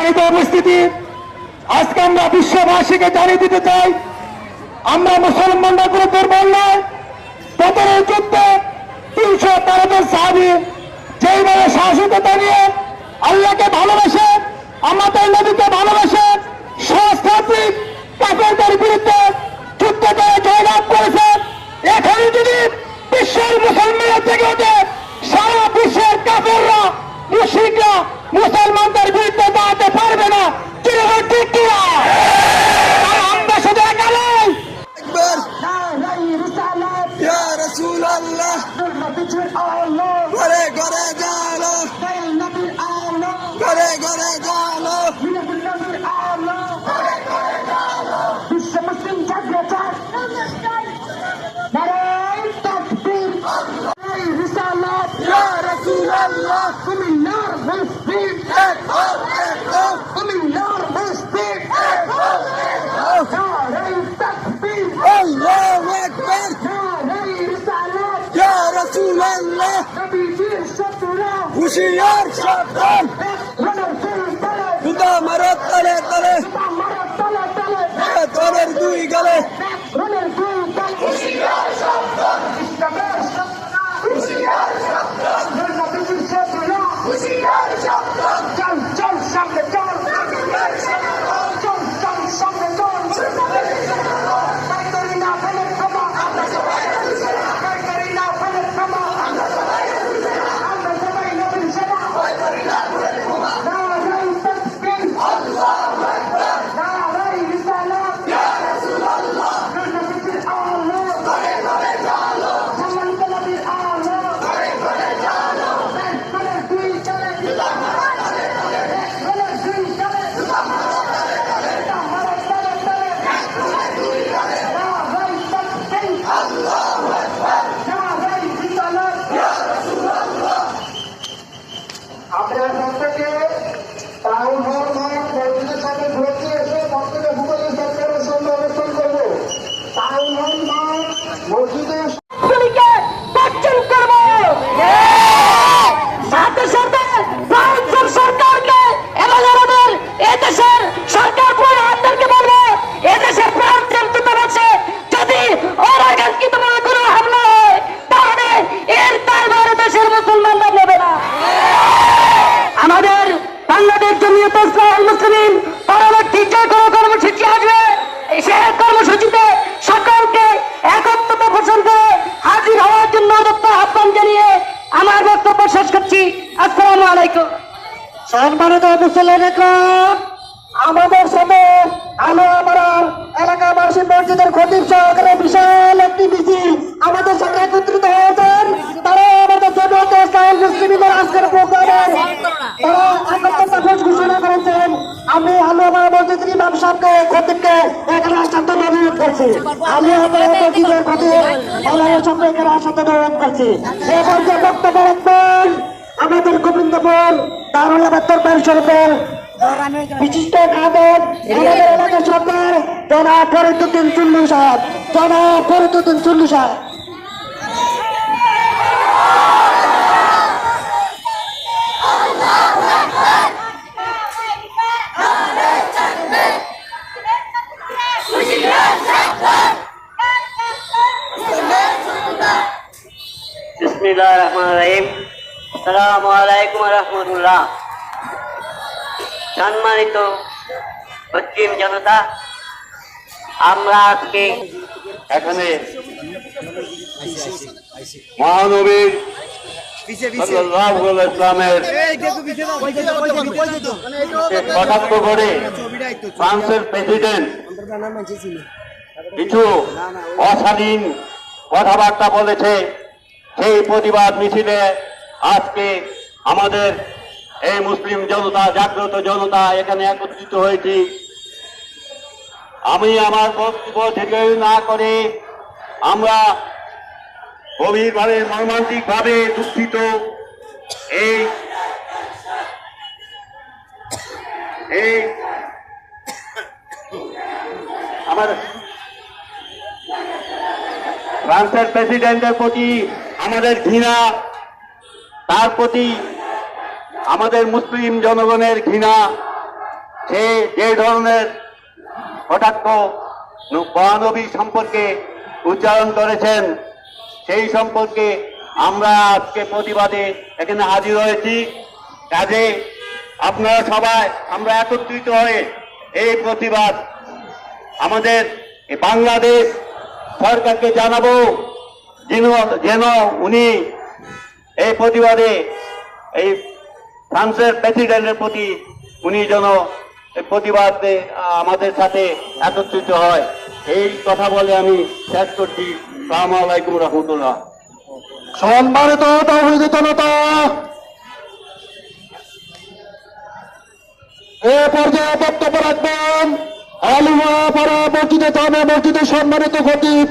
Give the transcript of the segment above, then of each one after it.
সম্মানিত উপস্থিতি, আজকে আমরা বিশ্ববাসীকে জানিয়ে দিতে চাই, আমরা মুসলমানরা কোনো দুর্বল নয়। বদরের যুদ্ধে 313 জন সাহাবী যেইভাবে সাহসিকতা নিয়ে আল্লাহকে ভালোবাসে, আমাদের নবীকে ভালোবাসে, সহস্রাধিক কাফেরদের বিরুদ্ধে যুদ্ধ করে জয়লাভ করেছে। এখানে যদি বিশ্বের মুসলমানরা থেকে ওঠে, সারা বিশ্বের কাফেররা মুশরিকরা মুসলমানদের বিরুদ্ধে দাঁড়াতে পারবে না। ঠিক কিনা? আমরা শুধু একা নই। ঘরে ঘরে জানো, ঘরে ঘরে জানো, বিশ্ব মুসলিম জাগ্রত নারায় তাকবীর রিসালাত ইয়া রাসূলুল্লাহ, কুমিল্লার মুসলিম এক হও, এক হও, কুমিল্লার মুসলিম এক হও, এক হও। নারায় তাকবীর আল্লাহু আকবার, নারায় রিসালাত ইয়া রাসূলুল্লাহ, নবীজির শত্রুরা হুশিয়ার সাবধান, রণের ফুল তলে জুতা মারো তলে তলে, মারা তলে তলে তোরের দুই গলে, রণের ফুল তলে হুশিয়ার সাবধান, ইসলামের শত্রুরা হুশিয়ার সাবধান, নবীজির শত্রুরা হুশিয়ার সাবধান, চল চল সামনে চল, চল চল সামনে চল, তাই করি না ফেলে ক্ষমা, তাই করি না ফেলে ক্ষমা, আমরা সবাই নবীর সেনা, নারায় তাকবীর, নারায় রিসালাত, নবীজির আলো, সম্মানিত নবীর আলো, রণের দুই তলে, রণের দুই তলে, মারা তলে তলে, নারায় তাকবীর, নারায় রিসালাত। আপনারা প্রত্যেকে টাউন হল মাঠ মসজিদের সামনে ঘুরতে এসে প্রত্যেকে ভূগোলের সরকারের সামনে অবস্থান করব। টাউন হল মাঠ মসজিদের বর্জন করব, সাথে সাথে ভারতের সরকারকে এবং আমাদের এদেশের সরকার প্রধানদেরকে বলবো, এদেশের ভারতের দূতাবাসে যদি অনাকাঙ্ক্ষিতভাবে কোনো হামলা হয় তাহলে এর দায়ভার দেশের মুসলমানরা নেবে না। আমাদের বাংলাদেশ জমিয়ত ইসলামী মুসলিম পরবর্তী যে কোনো কর্মসূচি আসবে, সে কর্মসূচিতে সকলকে একত্রতা পোষণ করে হাজির হওয়ার জন্য আহ্বান জানিয়ে আমার বক্তব্য শেষ করছি। আসসালামু আলাইকুম। সম্মানিত মুসল্লিরা, আমাদের সাথে আমার এলাকাবাসী মসজিদের খতিব সহকারে বিশাল একটি মিছিল আমাদের সাথে একত্রিত হয়েছেন। তারা আমাদের জমিয়ত ইসলামী মুসলিমের আজকের প্রোগ্রামে তারা একত্রতা দিবস ঘোষণা করেছেন। আমি আমার মসজিদের ইমাম সাহেবকে খতিবকে এখানে আসাতে অনুরোধ করছি। আমি আমার মসজিদের খতিব আল্লাহর সামনে এখানে আসাতে অনুরোধ করছি। এই পর্যায়ে বক্তব্য রাখবেন আমাদের গোবিন্দপুর দারুল আবাদ দরবার শরীফের বিশিষ্ট খাদেম আমাদের এলাকার সরকার জনাব ফরিদউদ্দিন চুন্নু সাহেব, জনাব ফরিদউদ্দিন চুন্নু সাহেব। বিসমিল্লাহির রহমানির রহিম। আসসালামু আলাইকুম ওয়া রাহমাতুল্লাহ। সম্মানিত মুসলিম জনতা, আমরা আজকে এখানে মহানবীর সাল্লাল্লাহু আলাইহি ওয়াসাল্লামের কটাক্ষ করে ফ্রান্সের প্রেসিডেন্ট কিছু অশালীন কথাবার্তা বলেছে, সেই প্রতিবাদ মিছিলে আজকে আমাদের এই মুসলিম জনতা, জাগ্রত জনতা এখানে একত্রিত হয়েছি। আমি আমার বক্তব্য থেকে না করে আমরা গভীরভাবে মর্মান্তিকভাবে দুঃখিত। এই আমার ফ্রান্সের প্রেসিডেন্টের প্রতি আমাদের ঘৃণা, তার প্রতি আমাদের মুসলিম জনগণের ঘৃণা, সে যে ধরনের কটাক্ষ মহানবী সম্পর্কে উচ্চারণ করেছেন, সেই সম্পর্কে আমরা আজকে প্রতিবাদে এখানে হাজির হয়েছি। কাজে আপনারা সবাই আমরা একত্রিত হয়ে এই প্রতিবাদ আমাদের এই বাংলাদেশ সরকারকে জানাবো, যেন উনি এই প্রতিবাদে এই ফ্রান্সের প্রেসিডেন্টের প্রতি উনি যেন এই প্রতিবাদে আমাদের সাথে একত্রিত হয়। এই কথা বলে আমি শেষ করছি। আসসালামু আলাইকুম রহমতুল্লাহ। সম্মানিত তৌহিদি জনতা, এ পর্যায়ে বক্তব্য রাখবেন আলুয়াপাড়া মসজিদে জামে মসজিদের সম্মানিত খতিব।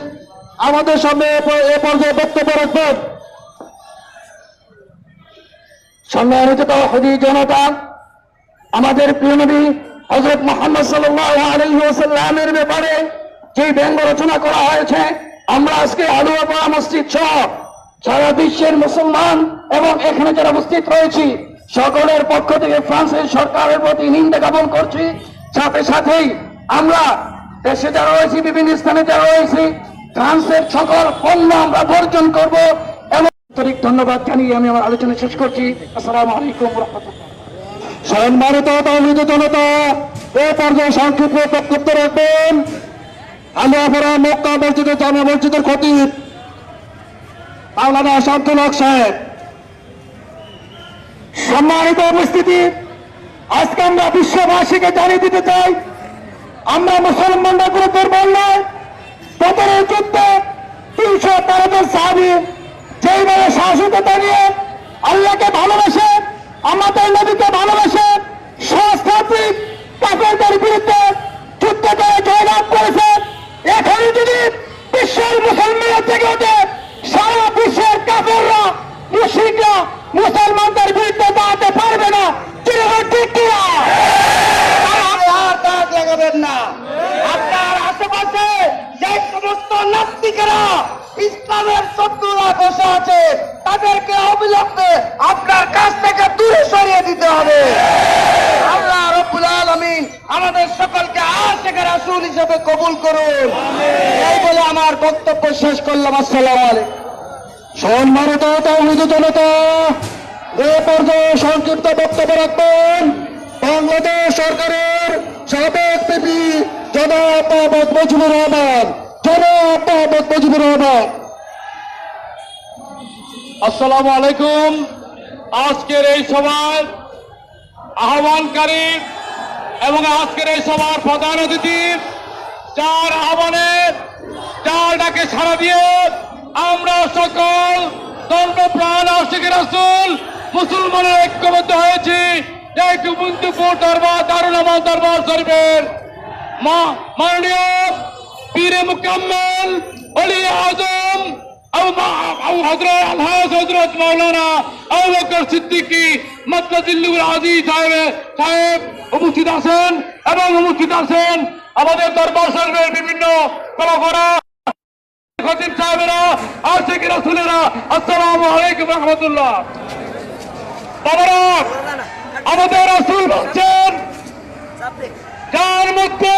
আমাদের সামনে এ পর্যায়ে বক্তব্য রাখবেন। সম্মানিত তৌহিদি জনতা, আমাদের প্রিয় নবী হযরত মুহাম্মদ সাল্লাল্লাহু আলাইহি ওয়াসাল্লামের ব্যাপারে যে ব্যঙ্গ রচনা করা হয়েছে, আমরা আজকে আলুয়াপাড়া মসজিদ সহ সারা বিশ্বের মুসলমান এবং এখানে যারা উপস্থিত রয়েছি সকলের পক্ষ থেকে ফ্রান্সের সরকারের প্রতি নিন্দা জ্ঞাপন করছি। সাথে সাথেই আমরা দেশে যারা রয়েছি, বিভিন্ন স্থানে যারা রয়েছি, ফ্রান্সের সকল পণ্য আমরা বর্জন করব এবং আন্তরিক ধন্যবাদ জানিয়ে আমি আমার আলোচনা শেষ করছি। আসসালামু আলাইকুম ওয়া রাহমাতুল্লাহ। সম্মানিত তৌহিদি জনতা, এ পর্যায়ে সংক্ষিপ্ত বক্তব্য রাখবেন আলুয়াপাড়া মক্কা মসজিদের জামে মসজিদের খতিব মাওলানা শামসুল হক সাহেব। সম্মানিত উপস্থিতি, আজকে আমরা বিশ্ববাসীকে জানিয়ে দিতে চাই, আমরা মুসলমানরা কোনো দুর্বল নয়। বদরের যুদ্ধে 313 জন সাহাবী যেইভাবে সাহসিকতা নিয়ে আল্লাহকে ভালোবাসে, আমাদের নবীকে ভালোবাসে, সহস্রাধিক কাফেরদের বিরুদ্ধে যুদ্ধ করে জয়লাভ করেছে। এখনই যদি বিশ্বের মুসলমানরা থেকে ওঠে, সারা বিশ্বের কাফেররা মুশরিকরা মুসলমানদের বিরুদ্ধে দাঁড়াতে পারবে না। ঠিক কিনা? আর দাঁত লাগাবেন না। আপনার আশেপাশে যে সমস্ত নাস্তিকেরা ইসলামের শত্রুরা বসে আছে, তাদেরকে অবিলম্বে আপনার কাছ থেকে দূরে সরিয়ে দিতে হবে। আল্লাহ রাব্বুল আলামিন আমাদের সকলকে আশিকের রাসূল হিসেবে কবুল করুন। এই বলে আমার বক্তব্য শেষ করলাম। আসসালামু আলাইকুম। সম্মানিত তৌহিদি জনতা, এ পর্যায়ে সংক্ষিপ্ত বক্তব্য রাখবেন বাংলাদেশ সরকারের সাবেক পিপি জনাব মোহাম্মদ মুজিবুর রহমান। জনাব মোহাম্মদ মুজিবুর রহমান। আসসালামু আলাইকুম। আজকের এই সভার আহ্বানকারী এবং আজকের এই সভার প্রধান অতিথি, যার আহ্বানের যার ডাকে সাড়া দিয়ে আমরা সকল ধর্মপ্রাণ আশিক রাসূল মুসলমানের ঐক্যবদ্ধ হয়েছি এই গোবিন্দপুর দরবার দারুল আমান দরবার শরীফের মাননীয় পীরে মুকাম্মেল ওলি আজম হযরত মাওলানা আবু বকর সিদ্দিকী মাদলাতুল আজিজ সাহেব উপস্থিত আছেন এবং উপস্থিত আছেন আমাদের দরবার শরীফের বিভিন্ন কলাকার খতিব সাহেবেরা, আশিক রাসূলেরা। আসসালামু আলাইকুম রহমতুল্লাহ। বাবারা, আমাদের রাসূল বলছেন, যার মধ্যে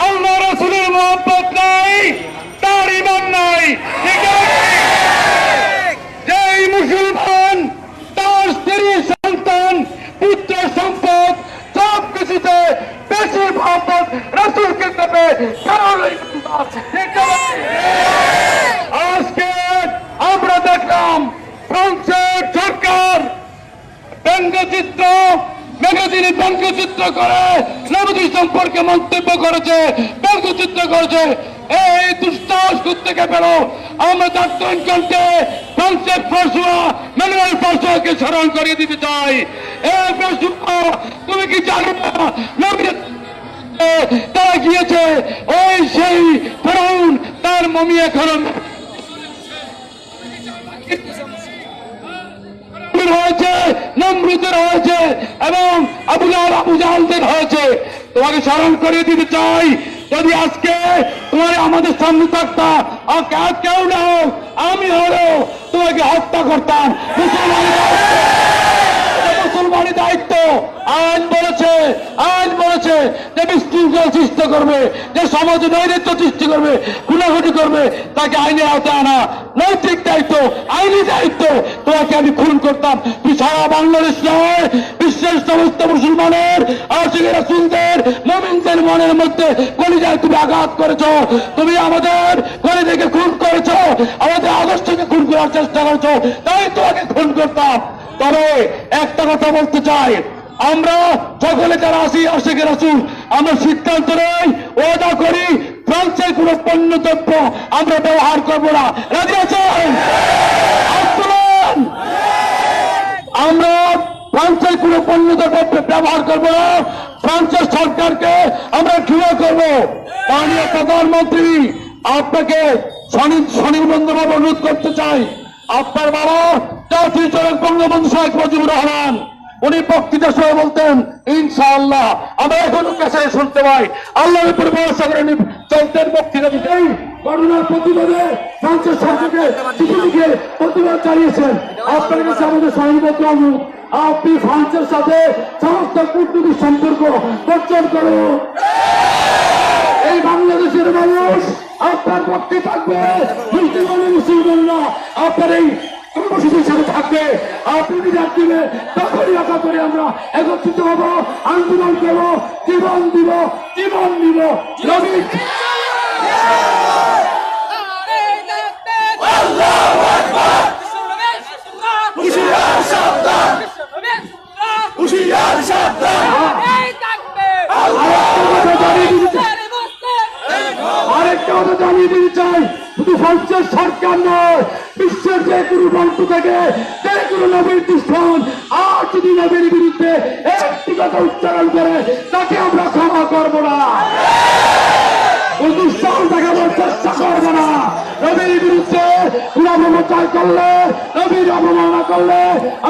আল্লাহ রাসূলের মহব্বত নাই তার ঈমান নাই। যেই মুসলমান তার স্ত্রী সন্তান পুত্র সম্পদ সব কিছুতে বেশি মহব্বত রাসূলকে দেবে, আজকে আমরা দেখলাম ফ্রান্সের সরকার ব্যঙ্গচিত্র ম্যাগাজিনে ব্যঙ্গচিত্র করে নবী সম্পর্কে মন্তব্য করেছে, ব্যঙ্গচিত্র করেছে। এই দুঃসাহস থেকে পেল আমরা ডাক্তার কণ্ঠে ফ্রান্সের ফ্রান্সুয়া ম্যানুয়েল ফ্রান্সুয়াকে স্মরণ করিয়ে দিতে চাই। এই ফ্রান্সুয়া, তুমি কি জানো না নবী তারা গিয়েছে ওই সেই ফেরাউন তার মমি এখন হয়েছে, নমরুদের হয়েছে এবং আবু জাহালদের হয়েছে। তোমাকে স্মরণ করিয়ে দিতে চাই, যদি আজকে তোমার আমাদের সামনে থাকতা, কেউ না হোক আমি হলেও তোমাকে হত্যা করতাম। মুসলমানের দায়িত্ব, আইন বলেছে, আইন যে বিশৃঙ্খলা সৃষ্টি করবে, যে সমাজে নৈরাজ্য সৃষ্টি করবে, খুনাখুনি করবে, তাকে আইনের আওতায় আনা নৈতিক দায়িত্ব, আইনি দায়িত্ব। তোমাকে আমি খুন করতাম, তুই সারা বাংলাদেশ নয়, বিশ্বের সমস্ত মুসলমানের, আশিক রাসূলদের, মুমিনদের মনের মধ্যে কলিজায় তুমি আঘাত করেছো। তুমি আমাদের কলিজাকে খুন করেছো, আমাদের আদর্শকে খুন করার চেষ্টা করেছো, তাই তোমাকে খুন করতাম। তবে একটা কথা বলতে চাই, আমরা সকলে যারা আসি আশিক রাসূল, আমরা সিদ্ধান্ত নেই, ওয়াদা করি, ফ্রান্সের কোন পণ্যদ্রব্য আমরা ব্যবহার করবো না। রাজি আছেন? আন্দোলন! আমরা ফ্রান্সের কোন পণ্যদ্রব্য ব্যবহার করবো না। ফ্রান্সের সরকারকে আমরা ঘৃণা করবো। মাননীয় প্রধানমন্ত্রী, আপনাকে স্বনির্বন্ধভাবে অনুরোধ করতে চাই, আপনার বাবা জাতির জনক বঙ্গবন্ধু শেখ মুজিবুর রহমান, উনি বক্তৃতা সহ বলতেন, ইনশাআল্লাহ, আমরা এখনো কাছে শুনতে পাই, আল্লাহর উপর ভরসা করে চলতেন বক্তৃতা দিতেই। করোনার প্রতিবাদে ফ্রান্সের সরকারকে চিঠি লিখে প্রতিবাদ জানিয়েছেন। আপনার কাছে আমাদের সহিংবদ্ধ অনুরোধ, আপনি ফ্রান্সের সাথে সমস্ত কূটনৈতিক সম্পর্ক বর্জন করুন। এই বাংলাদেশের মানুষ আপনার পক্ষে থাকবে, মুসলমানরা আপনার এই কর্মসূচির সাথে থাকবে। আপনি বিদায় দিবে, তখনই আশা করে আমরা একত্রিত হব, আন্দোলন করব, জীবন দিব, জীবন দিব। আরেকটা কথা জানিয়ে দিতে চাই, শুধু ফ্রান্সের সরকার নয়, বিশ্বের যে কোনো প্রান্ত থেকে যে কোনো নবীর দুশ্মন আর যদি নবীর বিরুদ্ধে একটি কথা উচ্চারণ করে, তাকে আমরা ক্ষমা করবো না, দুশ্মন দেখানোর চেষ্টা করবো না। নবীর বিরুদ্ধে অপপ্রচার করলে, নবীর অবমাননা করলে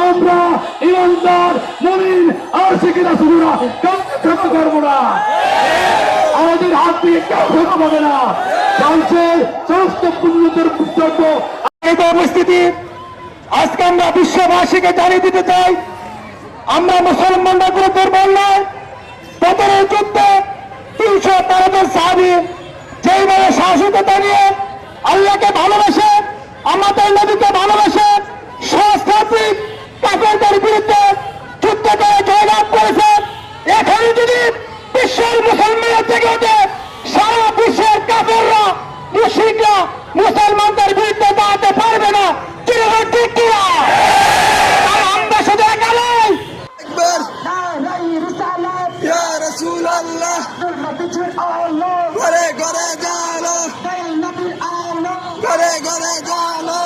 আমরা ইমানদার মুমিন আশিক রাসূলরা কাউকে ক্ষমা করবো না। আমাদের হাত দিয়ে কেউ ক্ষমা পাবে না। ফ্রান্সের সমস্ত পুণ্যদের পুত্রত্ব এই উপস্থিতি আজকে আমরা বিশ্ববাসীকে জানিয়ে দিতে চাই, আমরা মুসলমানরা কোনো দুর্বল নয়। বদরের যুদ্ধে 313 জন সাহাবী যেইভাবে সাহসিকতা নিয়ে আল্লাহকে ভালোবাসে, আমাদের নবীকে ভালোবাসে, সহস্রাধিক কাফেরদের বিরুদ্ধে যুদ্ধ করে জয়লাভ করেছে। এখানে যদি বিশ্বের মুসলমানরা থেকে ওঠে, সারা বিশ্বের কাফেররা, মুশরিকরা মুসলমানদের বিরুদ্ধে দাঁড়াতে পারবে না। কিরকম ঠিক কিনা? আর আমরা শুধু একাই আকবর ইয়া রাসূলুল্লাহ ঘরে ঘরে জানো, ঘরে ঘরে জানো,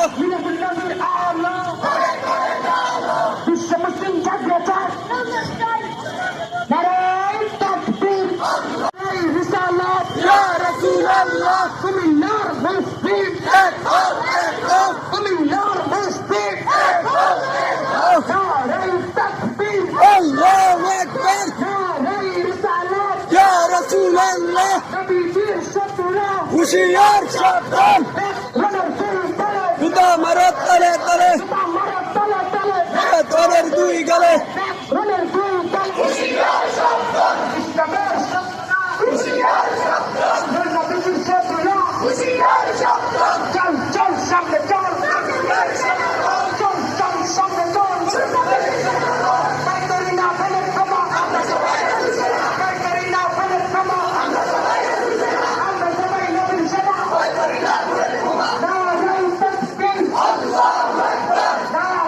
বিশ্ব মুসলিম জাতীয় চার নারায় তাকবীর, রিসালাত ইয়া রাসূলুল্লাহ কুমিল্লার মসজিদ, কুমিল্লার মসজিদ, নারায় তাকবীর, আল্লাহু আকবার নারায় রিসালাত ইয়া রাসূলুল্লাহ নবীজির শত্রুরা হুশিয়ার সাবধান, রণের ফুল তলে, জুতা মারো তলে তলে, মারা তলে তলে, তোদের দুই গলে রণের ফুল তলে, হুশিয়ার সাবধান, ইসলামের শত্রুরা, হুশিয়ার সাবধান, নবীজির শত্রুরা, হুশিয়ার সাবধান, চল চল সামনে চল, চল চল সামনে চল, কাইতরি না ফেলে ক্ষমা, কাইতরি না ফেলে ক্ষমা, আমরা সবাই নবীর সেনা, নারায় তাকবীর, নারায়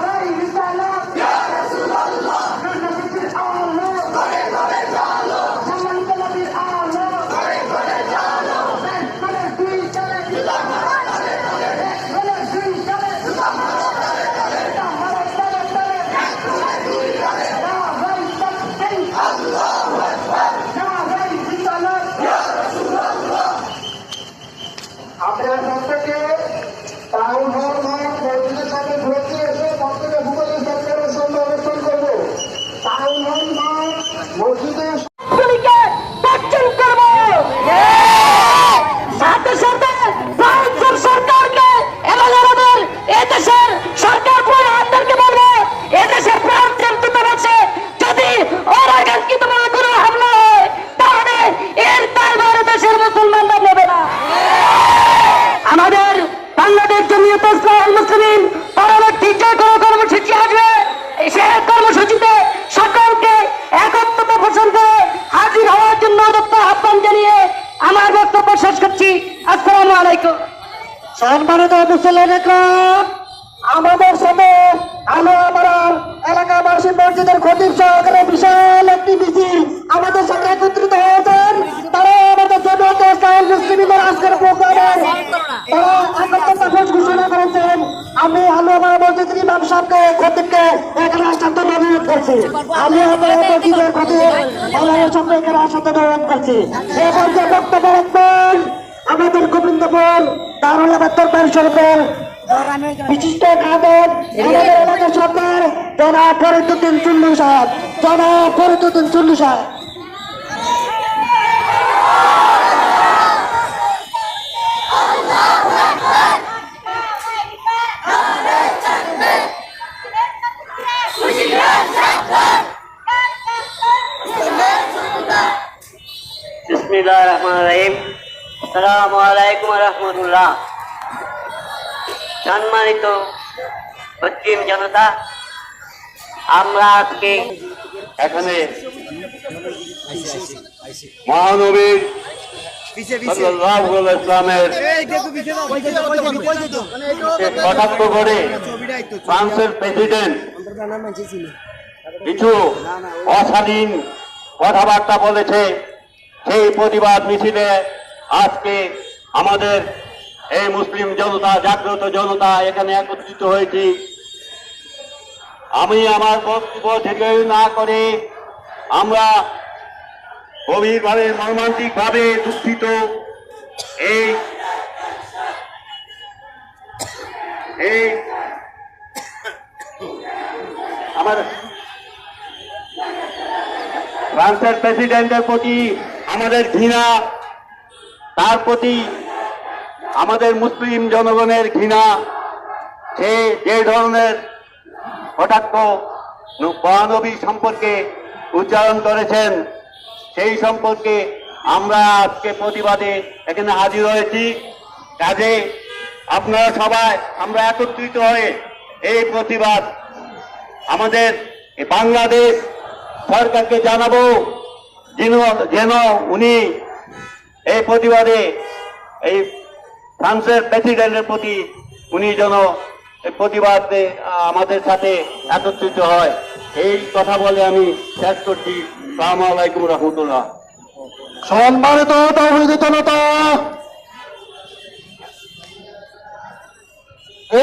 পোষণ করে হাজির হওয়ার জন্য উদাত্ত আহ্বান জানিয়ে আমার বক্তব্য শেষ করছি। আসসালামু আলাইকুম। সম্মানিত মুসল্লিরা, আমাদের সাথে আমরা এলাকাবাসী মসজিদের খতিব সহকারে বিশাল একটি মিছিল আমাদের সাথে একত্রিত হয়েছেন। তারা আমাদের জমিয়তে ইসলামী মুসলিমদের আজকের প্রোগ্রামের তারা একত্রতা ঘোষণা করেছেন। আমি আনোয়ারা মসজিদের ইমাম সাহেবকে খতিবকে এখানে আসার জন্য অনুরোধ করছি। আমি আপনার মসজিদের খতিব আমাদের সামনে এখানে আসার জন্য অনুরোধ করছি। সে পর্যায়ে বক্তব্য রাখবেন আমাদের গোবিন্দপুর দারুল আবাদ দরবার শরীফের বিশিষ্ট খাদেম আমাদের এলাকার সরকার জনাব ফরিদউদ্দিন চুন্নু সাহেব। জনাব ফরিদউদ্দিন চুন্নু সাহেব। বিসমিল্লাহির রহমানির রহিম। আসসালামু আলাইকুম রহমতুল্লাহ। সম্মানিত পশ্চিম জনতা, আমরা আজকে এখানে মহানবীর সাল্লাল্লাহু আলাইহি ইসলামের কটাক্ষ করে ফ্রান্সের প্রেসিডেন্ট কিছু অশালীন কথাবার্তা বলেছে, সেই প্রতিবাদ মিছিলে আজকে আমাদের এই মুসলিম জনতা, জাগ্রত জনতা এখানে একত্রিত হয়েছি। আমি আমার বক্তব্য থেকে না করে আমরা গভীরভাবে মর্মান্তিকভাবে দুঃখিত। এই আমার ফ্রান্সের প্রেসিডেন্টের প্রতি আমাদের ঘৃণা, তার প্রতি আমাদের মুসলিম জনগণের ঘৃণা। সে যে ধরনের কটাক্ষ মহানবী সম্পর্কে উচ্চারণ করেছেন, সেই সম্পর্কে আমরা আজকে প্রতিবাদে এখানে হাজির হয়েছি। কাজে আপনারা সবাই আমরা একত্রিত হয়ে এই প্রতিবাদ আমাদের বাংলাদেশ সরকারকে জানাবো, যেন উনি এই প্রতিবাদে এই ফ্রান্সের প্রেসিডেন্টের প্রতি উনি যেন প্রতিবাদে আমাদের সাথে একত্রিত হয়। এই কথা বলে আমি শেষ করছি। আসসালামু আলাইকুম রহমতুল্লাহ। সম্মানিত তাওহীদ জনতা,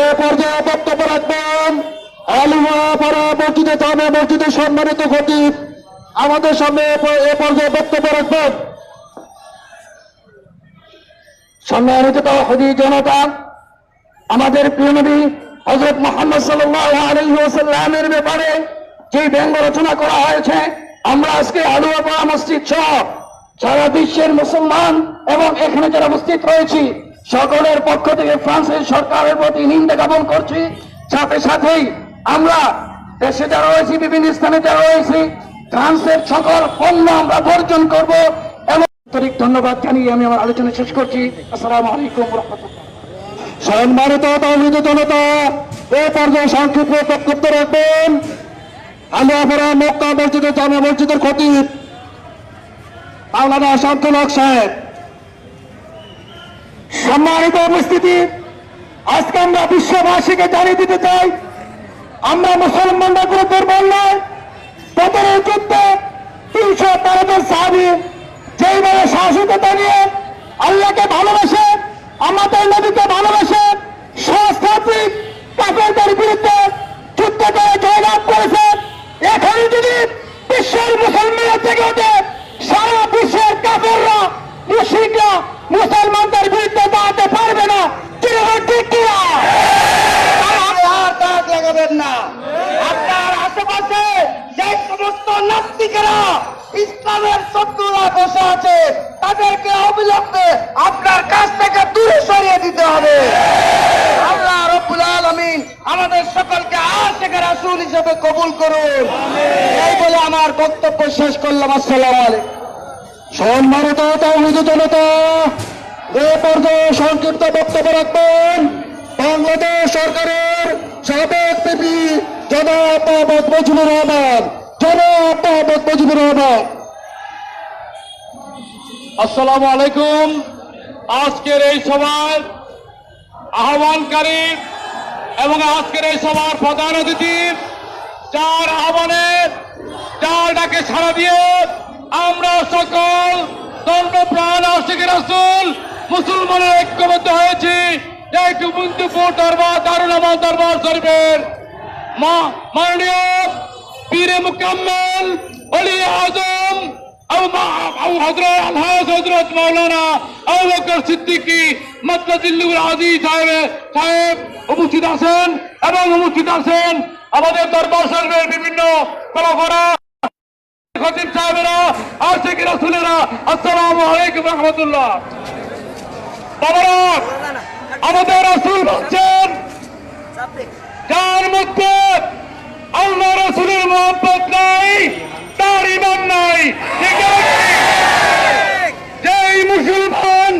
এ পর্যায়ে বক্তব্য রাখবেন আলিমাপাড়া মসজিদে জামে মসজিদের সম্মানিত খতিব। আমাদের সামনে এ পর্যায়ে বক্তব্য রাখবেন সম্মানিত তাওহীদ জনতা, আমাদের প্রিয় নবী হযরত মুহাম্মদ সাল্লাল্লাহু আলাইহি ওয়াসাল্লামের ব্যাপারে যে ব্যঙ্গ রচনা করা হয়েছে, আমরা আজকে আলুয়াপাড়া মসজিদ সহ সারা বিশ্বের মুসলমান এবং এখানে যারা উপস্থিত রয়েছি সকলের পক্ষ থেকে ফ্রান্সের সরকারের প্রতি নিন্দা জ্ঞাপন করছি। সাথে সাথেই আমরা দেশে যারা রয়েছি, বিভিন্ন স্থানে যারা রয়েছি, ফ্রান্সের সকল পণ্য আমরা বর্জন করব। এবং আন্তরিক ধন্যবাদ জানিয়ে আমি আমার আলোচনা শেষ করছি। আসসালামু আলাইকুম ওয়া রাহমাতুল্লাহ। সম্মানিত তাওহীদ জনতা, এ পর্যায়ে সংক্ষিপ্ত বক্তব্য রাখবেন আলিয়াপাড়া মক্কা মসজিদের জামে মসজিদের খতিব মাওলানা শামসুল হক সাহেব। সম্মানিত উপস্থিতি, আজকে আমরা বিশ্ববাসীকে জানিয়ে দিতে চাই, আমরা মুসলমানরা কোনো দুর্বল নয়। বদরের যুদ্ধে 313 জন সাহাবী যেইভাবে সাহসিকতা নিয়ে আল্লাহকে ভালোবাসে, আমাদের নবীকে ভালোবাসে, সহস্রাধিক কাফেরদের বিরুদ্ধে যুদ্ধ করে জয়লাভ করেছে। এখন যদি বিশ্বের মুসলমানরা থেকে ওঠে, সারা বিশ্বের কাফেররা, মুশরিকরা মুসলমানদের বিরুদ্ধে দাঁড়াতে পারবে না। ঠিক কিনা? আর দাঁত লাগাবেন না। আপনার আশেপাশে যে সমস্ত নাস্তিকেরা ইসলামের শত্রুরা বসে আছে, তাদেরকে অবিলম্বে আপনার কাছ থেকে দূরে সরিয়ে দিতে হবে। আল্লাহ রাব্বুল আলামিন আমাদের সকলকে আশিকের রাসূল হিসেবে কবুল করুন। এই বলে আমার বক্তব্য শেষ করলাম। আসসালামু আলাইকুম। সম্মানিত তাওহীদ জনতা, এ পর্যায়ে সংক্ষিপ্ত বক্তব্য রাখবেন বাংলাদেশ সরকারের সাবেক পিপি জনাব মোহাম্মদ মুজিবুর রহমান। জনাব মোহাম্মদ মুজিবুর রহমান। আসসালামু আলাইকুম। আজকের এই সভার আহ্বানকারী এবং আজকের এই সভার প্রধান অতিথি, যার আহ্বানে যার ডাকে সাড়া দিয়ে আমরা সকল ধর্মপ্রাণ আশিক রাসূল মুসলমানের ঐক্যবদ্ধ হয়েছি এই গোবিন্দপুর দরবার দারুল আমাল দরবার শরীফের মাননীয় পীরে মুকাম্মেল ওলি আজম হযরত মাওলানা আবু বকর সিদ্দিকী মাদ্দাজিল্লুল আজিজ সাহেব উপস্থিত আছেন এবং উপস্থিত আছেন আমাদের দরবার শরীফের বিভিন্ন কলাকাররা, খতিব সাহেবেরা, আশিক রাসূলেরা। আসসালামু আলাইকুম ওয়া রাহমাতুল্লাহ। বাবারা, আমাদের রাসূল বলছেন যার মধ্যে আল্লাহ রাসূলের মহব্বত নাই তার ঈমান নাই। যেই মুসলমান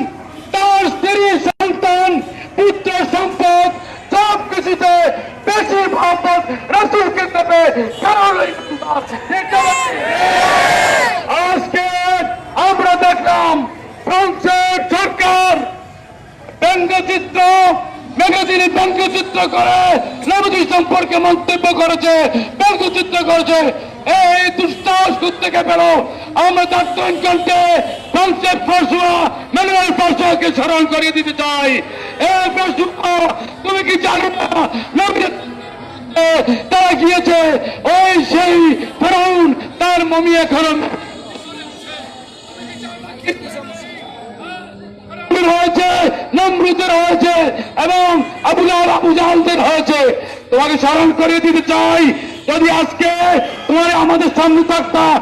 তার স্ত্রী সন্তান পুত্র সম্পদ সব কিছুতে বেশি মহব্বত রাসূলকে দেবে, কারণ আজকে আমরা দেখলাম ফ্রান্সের সরকার ব্যঙ্গচিত্র ম্যাগাজিনে ব্যঙ্গচিত্র করে নবী সম্পর্কে মন্তব্য করেছে, ব্যঙ্গচিত্র করেছে। এই দুঃসাহস থেকে পেল আমরা তার কণ্ঠে ফ্রান্সের ফ্রান্সুয়া ম্যানুয়েল ফ্রান্সুয়াকে স্মরণ করিয়ে দিতে চাই। এই ফ্রান্সুয়া, তুমি কি জানো না নবী তারা গিয়েছে ওই সেই ফেরাউন তার মমি এখনো হয়েছে, নমরুদের হয়েছে এবং আবু জাহলদের হয়েছে। তোমাকে স্মরণ করিয়ে দিতে চাই, যদি আজকে তোমার আমাদের সামনে থাকতাম,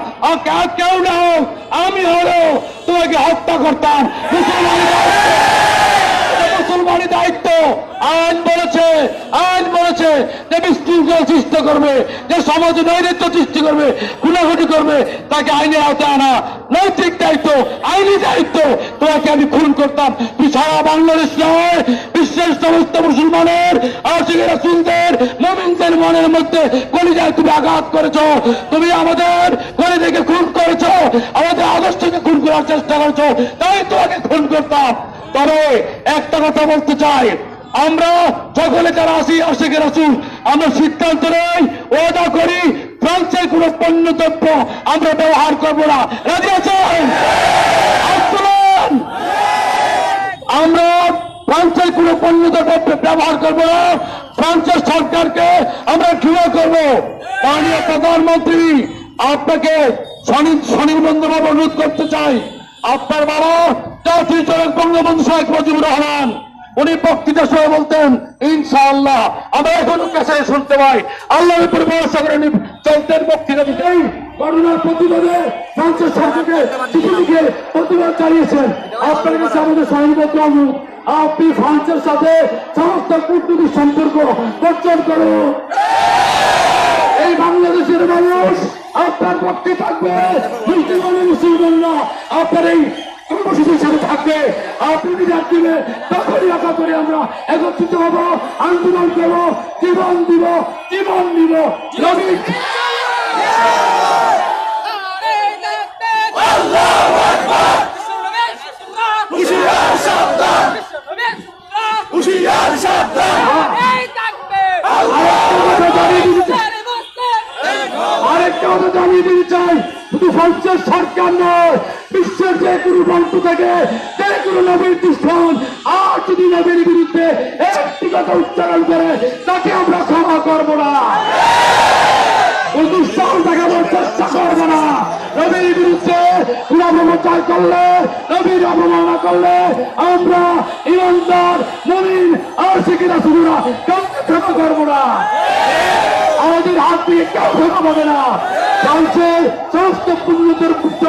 কেউ না হোক আমি হলেও তোমাকে হত্যা করতাম। মুসলমানের দায়িত্ব। আইন বলেছে যে বিশৃঙ্খলা সৃষ্টি করবে, যে সমাজে নৈরাজ্য সৃষ্টি করবে, খুনাখুনি করবে, তাকে আইনের আওতায় আনা নৈতিক দায়িত্ব, আইনি দায়িত্ব। তোমাকে আমি খুন করতাম, তুই সারা বাংলাদেশ নয় বিশ্বের সমস্ত মুসলমানের আশিক রাসূলদের মুমিনদের মনের মধ্যে কলিজায় তুমি আঘাত করেছ, তুমি আমাদের কলিজাকে খুন করেছ, আমাদের আদর্শকে খুন করার চেষ্টা করেছ, তাই তোমাকে খুন করতাম। তবে একটা কথা বলতে চাই, আমরা সকলে যারা আছি আশিক রাসূল, আমরা সিদ্ধান্ত নেই, ওয়াদা করি ফ্রান্সের কোন পণ্যদ্রব্য আমরা ব্যবহার করবো না। রাজি আছেন? আমরা ফ্রান্সের কোন পণ্যদ্রব্য ব্যবহার করবো না। ফ্রান্সের সরকারকে আমরা ঘৃণা করবো। মাননীয় প্রধানমন্ত্রী, আপনাকে স্বনির্বন্ধভাবে অনুরোধ করতে চাই, আপনার বাবা জাতির জনক বঙ্গবন্ধু শেখ মুজিবুর রহমান উনি বক্তৃতা সহ বলতেন, ইনশাআল্লাহ আমরা এখনো কাছে শুনতে পাই, আল্লাহর উপর ভরসা করে উনি চলতেন বক্তৃতা দিতেন। করোনার প্রতিবাদে ফ্রান্সের সরকারকে চিঠি লিখে প্রতিবাদ জানিয়েছেন। আপনার কাছে আমাদের সহযোগিতা অনুরোধ, আপনি ফ্রান্সের সাথে সমস্ত কূটনৈতিক সম্পর্ক বর্জন করুন। এই বাংলাদেশের মানুষ আপনার পক্ষে থাকবে, মুসলমানরা আপনার এই কর্মসূচির সাথে থাকবে। আপনি বিরাট দিবে, তখনই আশা করে আমরা একত্রিত হব, আন্দোলন করবো, জীবন দিব। আরেকটা কথা জানিয়ে দিতে চাই, শুধু ফ্রান্সের সরকার নয়, বিশ্বের যে কোনো প্রান্ত থেকে যে কোনো নবীর দুশ্মন আর যদি নবীর বিরুদ্ধে একটি কথা উচ্চারণ করে তাকে আমরা ক্ষমা করবো না, কোন দুঃসাহস দেখানোর চেষ্টা করবো না। নবীর বিরুদ্ধে অপপ্রচার করলে, নবীর অবমাননা করলে আমরা ইমানদার মুমিন আশিক রাসূলরা কাউকে ক্ষমা করবো না। আমাদের হাত দিয়ে কেউ ক্ষমা পাবে না। ফ্রান্সের সমস্ত পুণ্যদের পুত্র